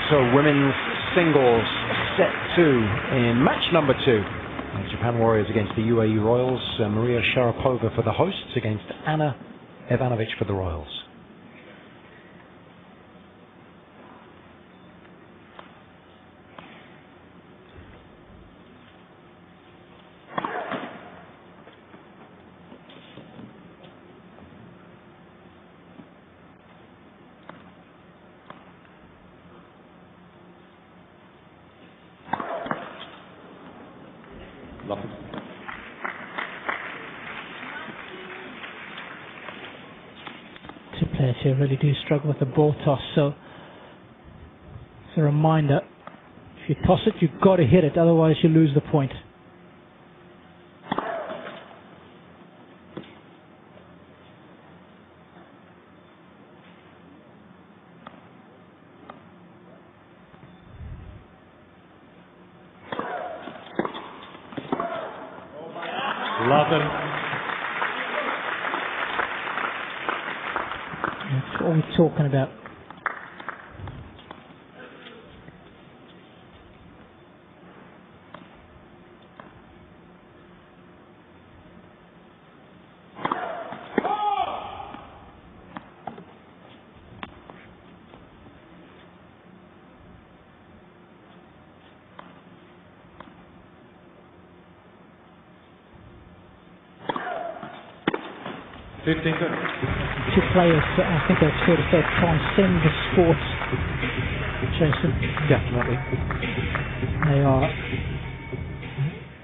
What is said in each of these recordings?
So women's singles set 2 in match number 2. Japan Warriors against the UAE Royals. Maria Sharapova for the hosts against Anna Ivanovic for the Royals. Lovely. Two players here really do struggle with the ball toss, so it's a reminder, if you toss it, you've got to hit it, otherwise you lose the point. That's what we're talking about. Two players, I think it's fair to say, transcend the sport, Jason. Definitely. They are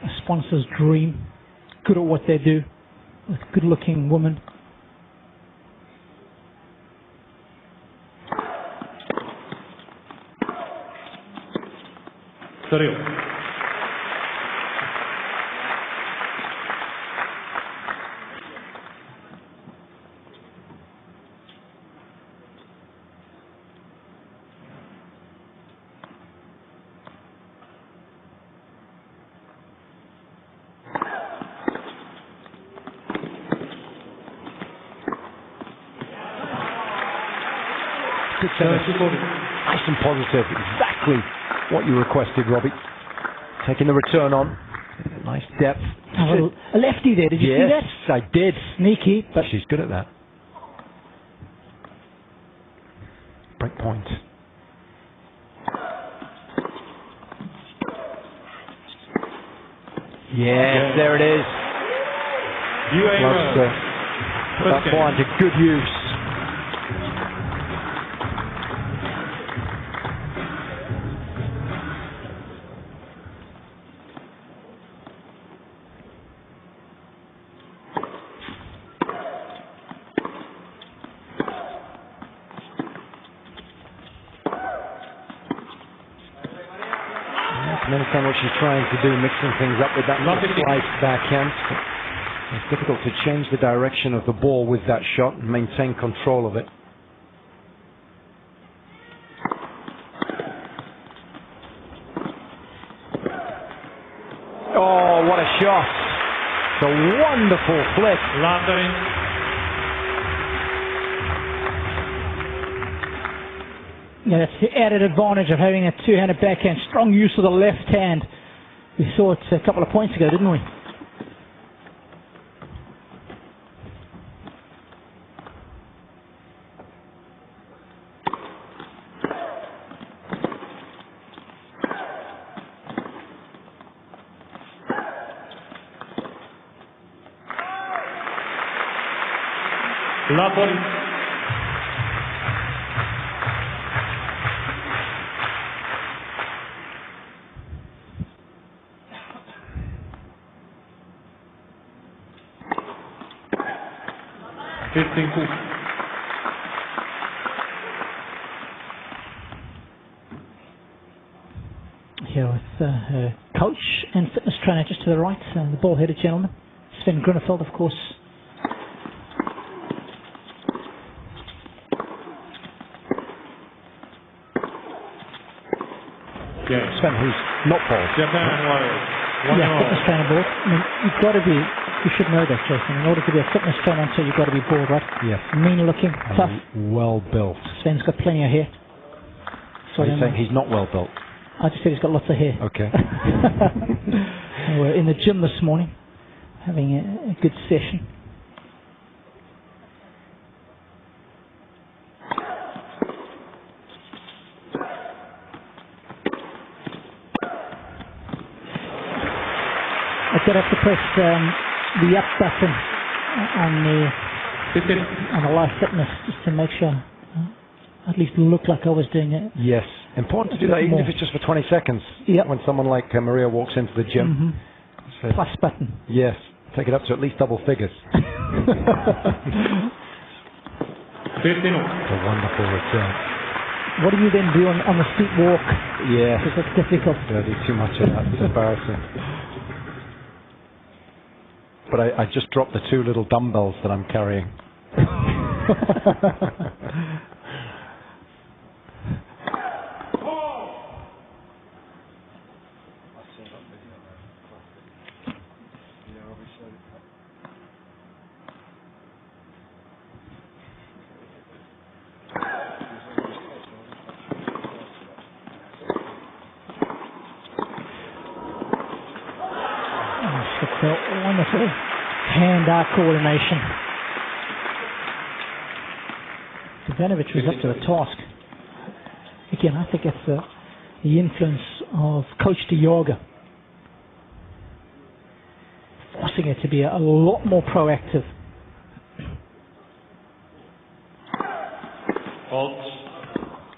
a sponsor's dream, good at what they do, with good-looking women. Good tennis. Nice and positive. Exactly what you requested, Robbie. Taking the return on. Nice depth. Oh, a lefty there, did you see that? Yes, I did. Sneaky, but She's good at that. Break point. Yes, there it is. Loves to put that ball into good use. I can understand what she's trying to do, mixing things up with that slice backhand. It's difficult to change the direction of the ball with that shot and maintain control of it. Oh, what a shot! It's a wonderful flick. yeah, that's the added advantage of having a two-handed backhand. Strong use of the left hand. We saw it a couple of points ago, didn't we? Napoli. Here with her coach and fitness trainer just to the right, the ball-headed gentleman, Sven Grunefeld, of course. Sven, who's not bald. Japan Warriors. Fitness trainer bald. I mean, you've got to be, you should know that, Jason. In order to be a fitness trainer, so you've got to be bald, right? Yes. Mean looking, tough. Well built. Sven's got plenty of hair. So you're saying he's not well built? I just said he's got lots of hair. Okay. We're in the gym this morning, having a good session. I did have to press the up button on the live fitness just to make sure at least look like I was doing it. Yes, important to do that even if it's just for 20 seconds. Yep. When someone like Maria walks into the gym. So, plus button. Yes, take it up to at least double figures. It's a wonderful return. What do you then do on the steep walk? Yeah. Because it's difficult. Yeah, I do too much of that. It's embarrassing. But I just dropped the 2 little dumbbells that I'm carrying. Wonderful hand-eye coordination. Ivanovic was up to the task. Again, I think it's the influence of Coach Diogo, forcing her to be a lot more proactive.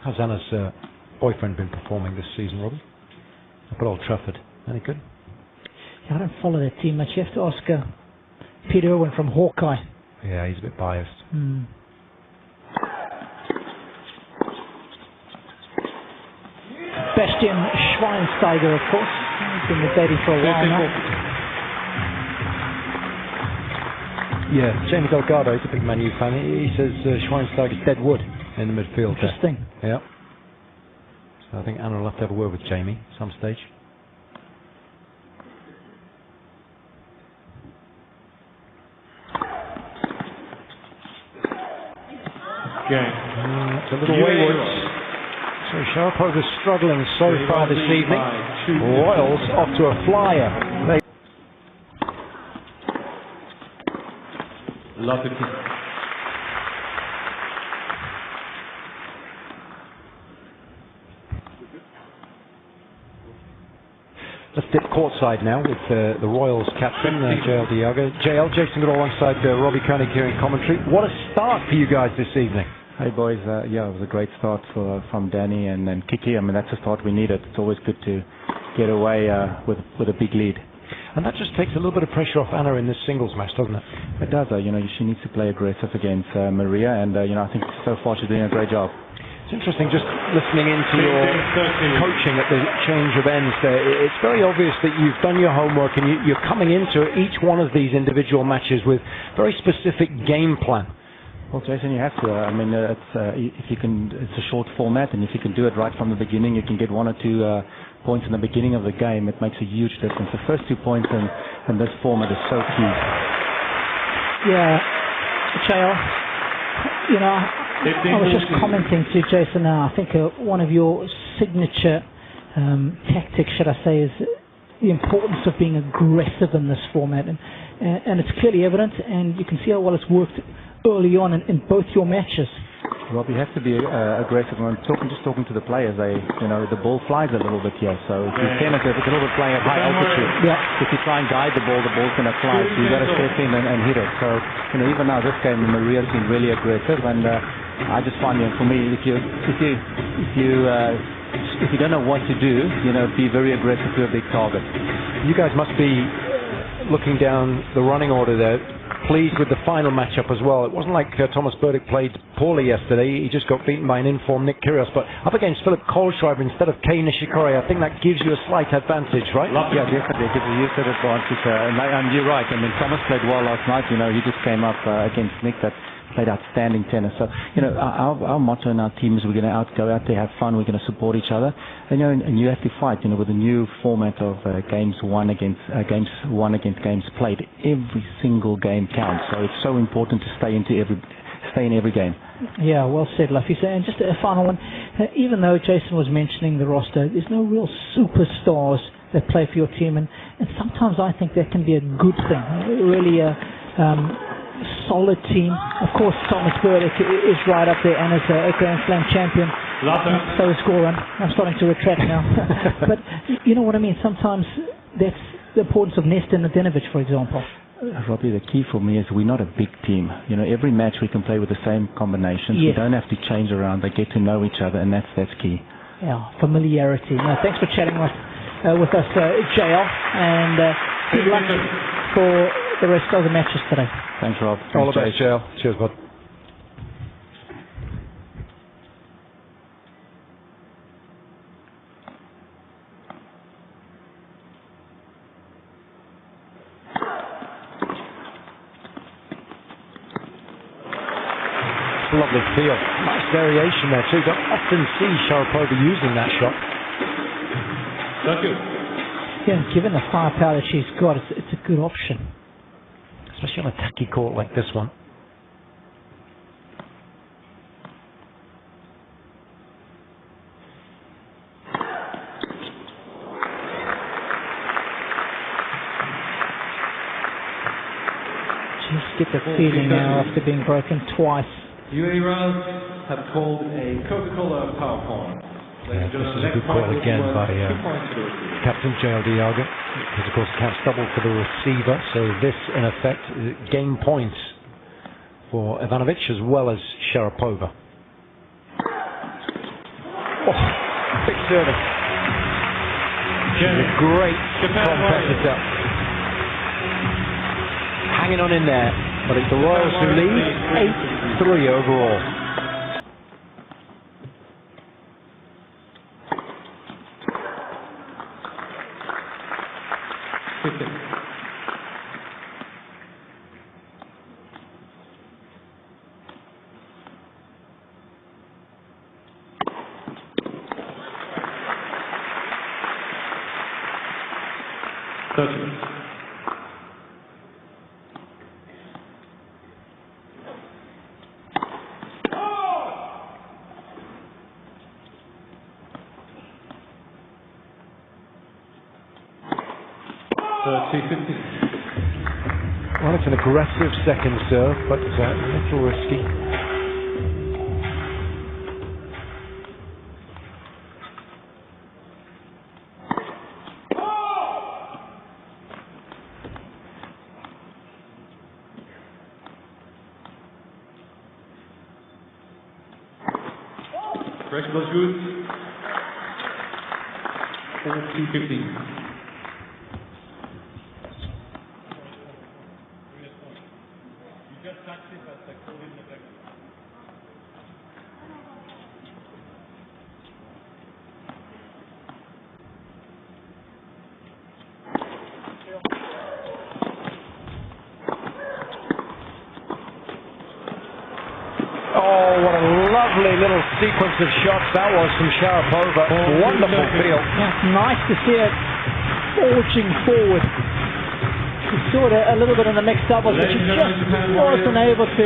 How's Anna's boyfriend been performing this season, Robbie? Up at Old Trafford. Any good? I don't follow that team much. You have to ask Peter Irwin from Hawkeye. Yeah, he's a bit biased. Bastian Schweinsteiger, of course. He's been with Daddy for a while now. Yeah, Jamie Delgado, he's a big Man U fan. He says Schweinsteiger's dead wood in the midfield. Interesting. Yeah. So I think Anna will have to have a word with Jamie at some stage. It's a little wayward. So Sharapova's struggling so far this evening. Royals off to a flyer. Let's dip courtside now with the Royals captain, JL Diogo. JL, Jason Goodall alongside Robbie Koenig here in commentary. What a start for you guys this evening. Hey boys, yeah, it was a great start from Danny and Kiki. I mean, that's the start we needed. It's always good to get away with a big lead. And that just takes a little bit of pressure off Anna in this singles match, doesn't it? It does. She needs to play aggressive against Maria, and I think so far she's doing a great job. It's interesting just listening into your coaching at the change of ends there. It's very obvious that you've done your homework and you're coming into each one of these individual matches with very specific game plan. Well, Jason, you have to. If you can, it's a short format, and if you can do it right from the beginning, you can get 1 or 2 points in the beginning of the game. It makes a huge difference. The first 2 points in this format is so key. Yeah, JL, I was just commenting to Jason now. I think one of your signature tactics, should I say, is the importance of being aggressive in this format, and it's clearly evident, and you can see how well it's worked early on in both your matches. Rob, you have to be aggressive. I'm just talking to the players. The ball flies a little bit here, so if it's a little bit playing at high altitude. Yeah. If you try and guide the ball's going to fly. So you got to step in and hit it. So even now this game, Maria's been really aggressive, and I just find for me, if you don't know what to do, be very aggressive to a big target. You guys must be looking down the running order there, pleased with the final matchup as well. It wasn't like Thomas Burdick played poorly yesterday. He just got beaten by an informed Nick Kyrgios, but up against Philip Kohlschreiber instead of Kei Nishikori, I think that gives you a slight advantage, right? Yeah, definitely. It gives you that advantage. And you're right. I mean, Thomas played well last night. He just came up against Nick that played outstanding tennis. So, our motto in our team is we're going to go out there, have fun, we're going to support each other. And you have to fight, with the new format of games won against games played. Every single game counts. So it's so important to stay into stay in every game. Yeah, well said, Luffy. So, and just a final one. Even though Jason was mentioning the roster, there's no real superstars that play for your team, and sometimes I think that can be a good thing. Really a solid team. Of course, Thomas Burdick is right up there and is a Grand Slam champion. So is Goran. I'm starting to retract now. But you know what I mean? Sometimes that's the importance of Nesta and Ivanovic, for example. Robbie, the key for me is we're not a big team. You know, every match we can play with the same combinations. Yes. We don't have to change around. They get to know each other, and that's key. Yeah, familiarity. No, thanks for chatting with us, JL, and good luck for the rest of the matches today. Thanks, Rob. All the best, JL. Cheers, bud. Lovely feel. Nice variation there too. Don't often see Sharapova using that shot. Thank you. Yeah, given the firepower that she's got, it's a good option. Especially on a tacky court like this one. Just get the feeling now after being broken twice. UAE rounds have called a Coca-Cola PowerPoint. Yeah, this is a good call again by Captain JLD Yaga, because of course it counts double for the receiver, so this in effect game points for Ivanovic as well as Sharapova. Oh, big service. She's a great competitor. Hanging on in there, but it's the Royals who lead 8-3 overall. Well, it's an aggressive second serve, but a little risky. Pressure was good. 4-2-15. Oh, what a lovely little sequence of shots that was from Sharapova. Wonderful feel. Yeah, nice to see it forging forward. She saw it a little bit in the mixed doubles, but she just wasn't able to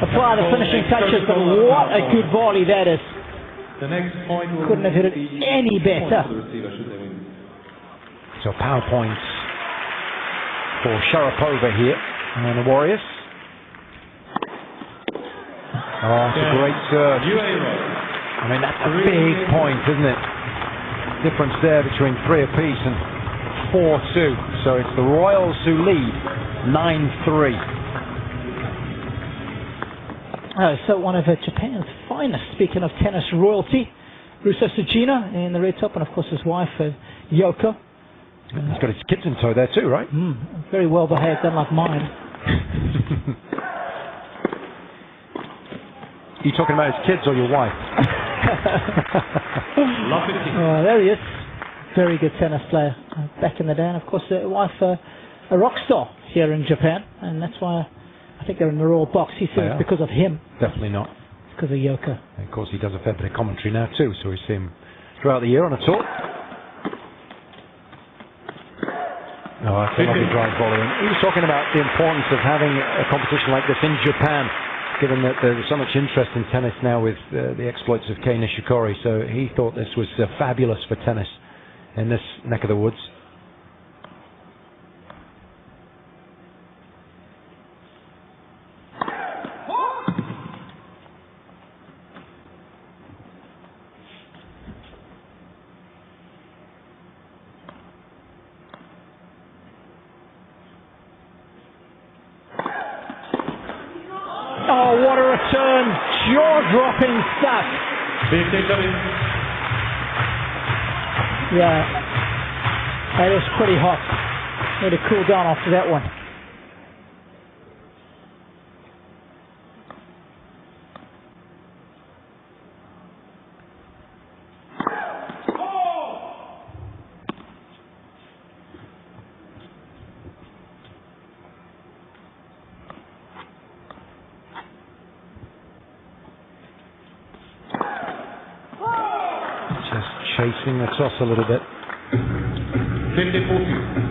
apply the finishing touches. But what a good volley that is. The next point will Couldn't have hit it any better. So power points for Sharapova here and the Warriors. Oh, it's a great serve. I mean, that's a big point, isn't it? Difference there between 3 apiece and 4-2. So it's the Royals who lead 9-3. Oh, so one of Japan's finest, speaking of tennis royalty, Russo Sugina in the red top, and of course his wife, Yoko. He's got his kids in tow there too, right? Very well behaved, unlike mine. You talking about his kids or your wife? There he is. Very good tennis player back in the day, and of course the wife, a rock star here in Japan, and that's why I think they're in the royal box. He says it's because of him. Definitely not. It's because of Yoko. And of course he does a fair bit of commentary now too, so we see him throughout the year on a tour. Oh, that's a lovely drive volley. And he was talking about the importance of having a competition like this in Japan. given that there's so much interest in tennis now with the exploits of Kei Nishikori, so he thought this was fabulous for tennis in this neck of the woods. Oh, what a return! Jaw-dropping stuff. Yeah, that is pretty hot. Need to cool down after that one. Chasing the toss a little bit. 50-40.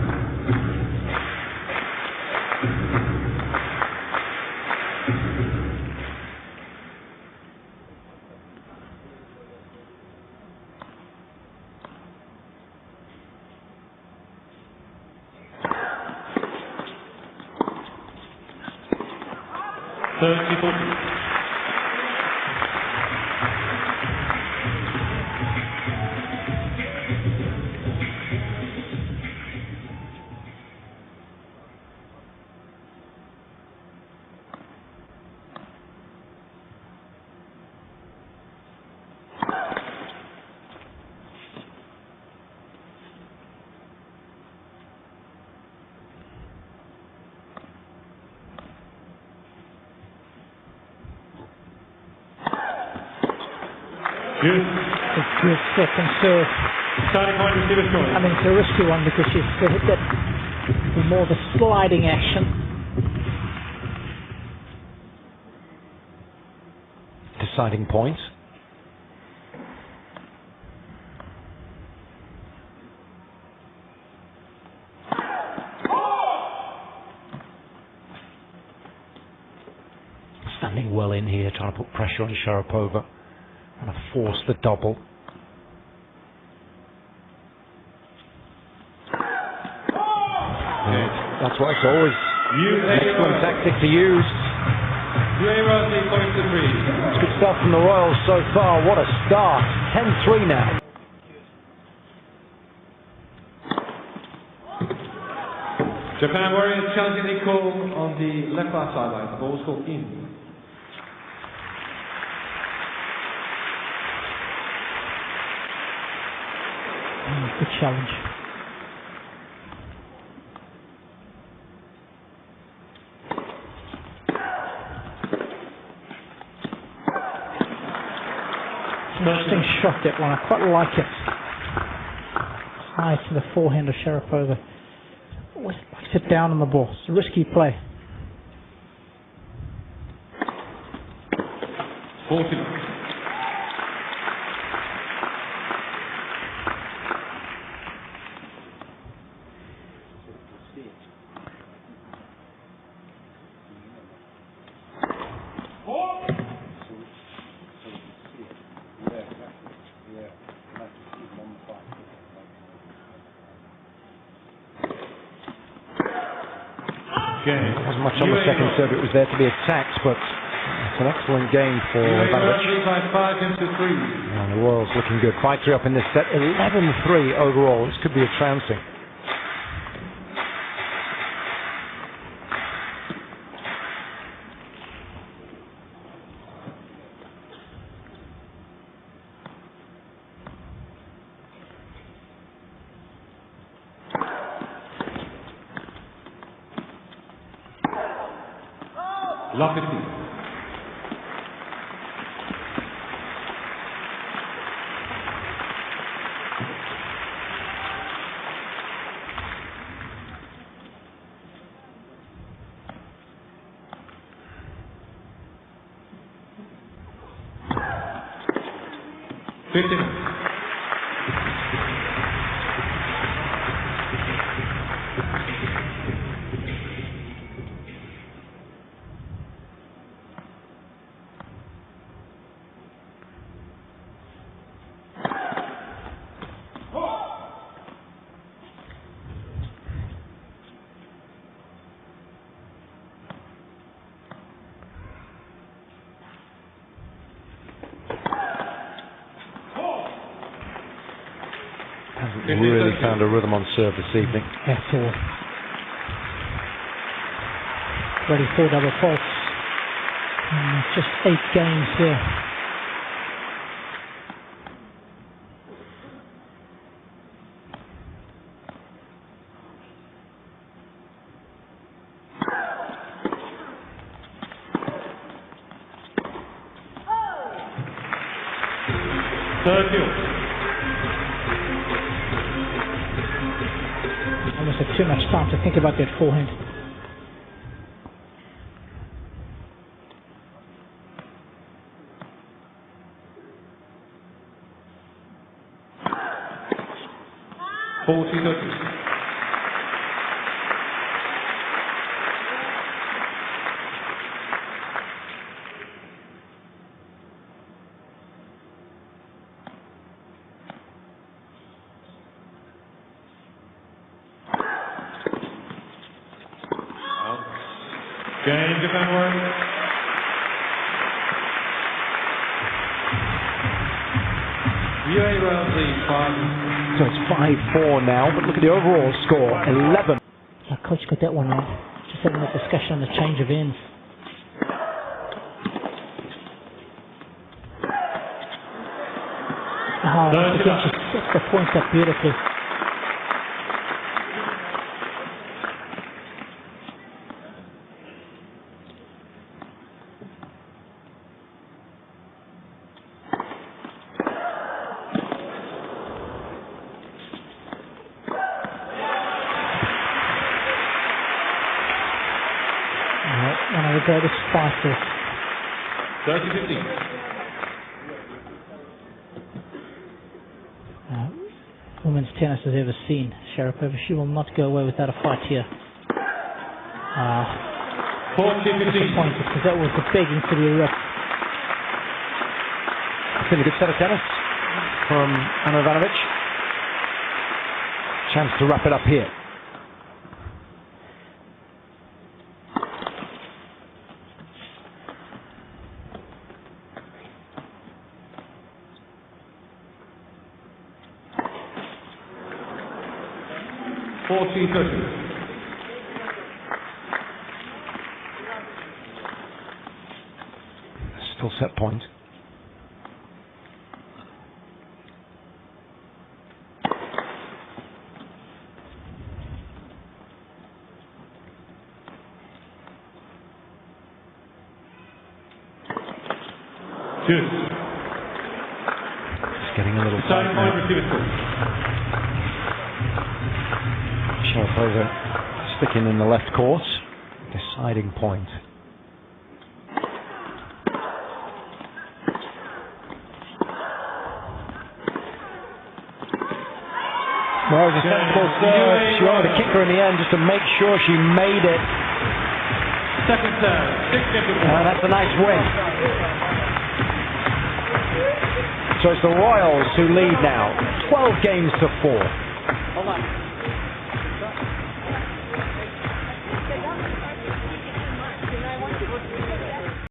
A good second serve. Starting point is Stevens I mean, it's a risky one because she's hit that with more of a sliding action. Deciding point. Standing well in here, trying to put pressure on Sharapova. And force the double. That's why it's always an excellent tactic to use. It's good stuff from the Royals so far. What a start. 10-3 now. Japan Warriors challenging the call on the left bar sideline. The ball's called in. Good challenge. Interesting shot, that one. I quite like it. High to the forehand of Sharapova. Always likes it down on the ball. It's a risky play. 40. There wasn't much on the second serve. It was there to be attacked, but it's an excellent game for Ivanovic. And the Royals looking good. 5-3 up in this set. 11-3 overall. This could be a trouncing. Love 50. Hasn't really found a rhythm on serve this evening. At all. Ready for double faults. Just 8 games here. Third field. Almost had too much time to think about that forehand. Game, Japan Warriors. UAE rounds lead 5. So it's 5-4 now, but look at the overall score, 11. Yeah, coach got that one wrong. Just having a discussion on the change of ends. Oh, again, she sets the points up beautifully. One of the greatest fighters. 30-15. Women's tennis has ever seen. Sharapova, she will not go away without a fight here. 40-15. Disappointed because that was the begging to be ripped. It's been a good set of tennis from Ivanovic. Chance to wrap it up here. Still set point. Good. It's getting a little tight Starting point, now. receive it. Sharapova sticking in the left court. Deciding point. Well, it was a sensible serve. She wanted to kick her in the end just to make sure she made it. Second serve, 6-54. That's a nice win. So it's the Royals who lead now, 12 games to 4. Hold on.